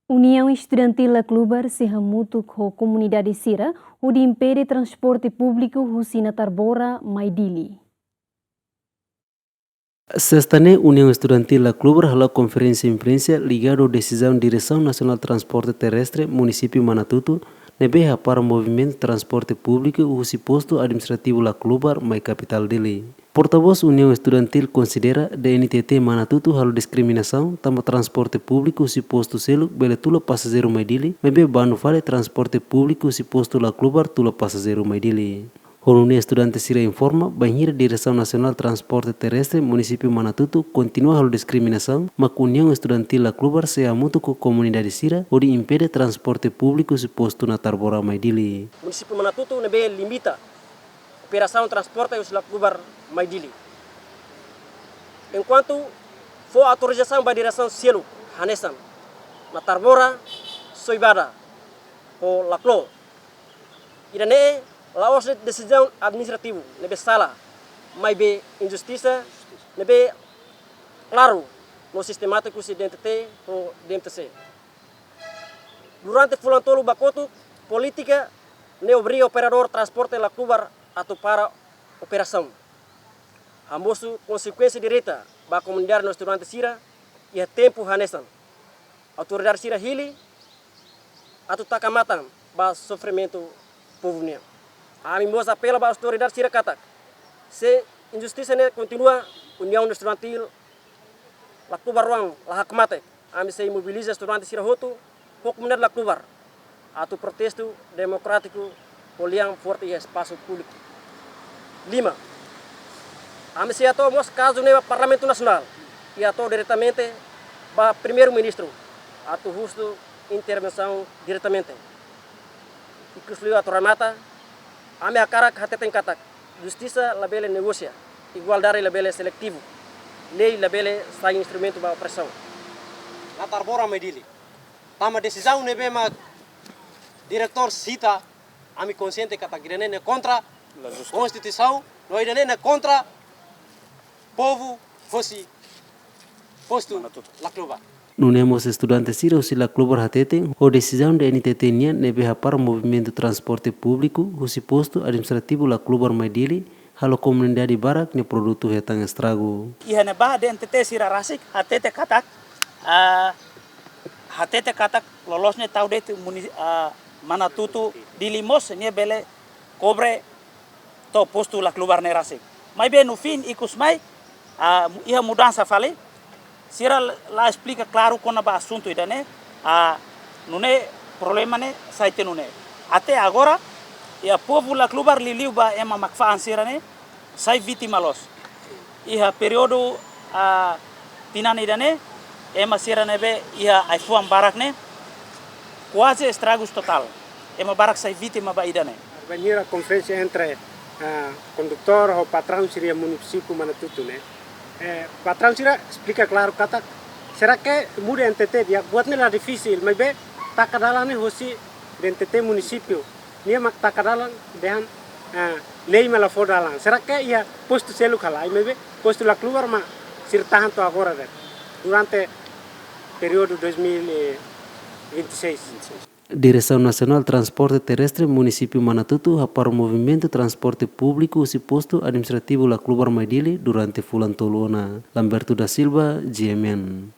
União Estudantil La Clubar se remutu com a comunidade Sira, onde impede transporte público Husina Tarbora, Maidili. Sexta-ne, União Estudantil La Clubar hala conferência de imprensa ligada à decisão Direção Nacional de Transporte Terrestre, município Manatuto, nebeha para o movimento de transporte público o posto administrativo La Clubar, mai capital dele. Porta-voz União Estudantil considera de NTT Manatuto halo discriminação tama transporte público se posto selo bele tula passageiro mai dele, mebe banu fale transporte público se posto La Clubar tula passageiro mai dele. União Estudante Sira informa, banhira Direção Nacional de Transporte Terrestre, município Manatuto, continua a discriminação, mas a União Estudantil La Clubar se amutu com a comunidade Sira, onde impede transporte público se posto na Tarbora Maidili. Município Manatuto nebe limita operação transporte La Clubar Maidili. Enquanto for autorização da direção selo Hanesan, na Tarbora, Soibada, ou La Clo, irane laos decisão administrativa nebe sala, mas be injustiça nebe claro no sistemático se DNTT ou DMTC. Durante fulantolo bacoto política ne obriga operador transporte La Clubar a para operação. Hamosu consequência direta ba comunidade no estudante Sira e a tempo hanesan. Autoridade Sira hili atu takamatan ba sofrimento povo nia. A mimosa apela ba autoridade Sira katak. Se injustiça ne continua União Estudantil La Clubar ruang la hakmate. Ami se mobiliza estudante Sira hotu ko comunidade La Clubar. Atu protesto democrático poliang forte e espaço público. 5. Ami se ato mos caso ne Parlamento Nacional e ato diretamente para primeiro-ministro. Atu justo intervenção diretamente. Inclusive a Toramata, ami a cara que tem katak. Justiça labele negocia, igualdade labele seletivo, lei labele sai instrumento para opressão. Na Tarbora Maidili, tama decisão nebe ma diretor cita, ami consciente katak irene contra Constituição, no irene contra povo fosse posto La Clubar. Nunemos estudantes Sira usi La Clubar hateten, o decisão de NTT nia nebeha para o movimento de transporte público, usi posto administrativo La Clubar Maidili, halo comunidade barak ne produto hetang estrago. Ihane bah de NTT Sira rasik hatete katak lolosnya tau det Manatutu di limos ne bele cobre to posto La Clubar ne rasik. Mai be no fim ikus mai ia mudança falei. Sira lá explica claro quando o assunto ida né não é problema né saite não é até agora e a povo La Clubar liliu ba ema makfaan sira né sai vítima los e a período tinan ida né ema sira né be e a ifuam barak né quase estragos total ema barak sai vítima ba ida né venir a conferência entre condutor ou patrão seria município Manatuto né. Patrão Sira explica claro kata será que muda NTT dia buatnya lah difícil mas be tak kadalan hosi NTT município nia mak tak kadalan dehan lei mala fodalan será que ia posto selu kala mas be posto La Clubar ma sirtahan to agora durante período 2026. Direção Nacional de Transporte Terrestre, município Manatuto, para o movimento de transporte público se posto administrativo La Clubar Maidili durante Fulantolona. Lamberto da Silva, GMN.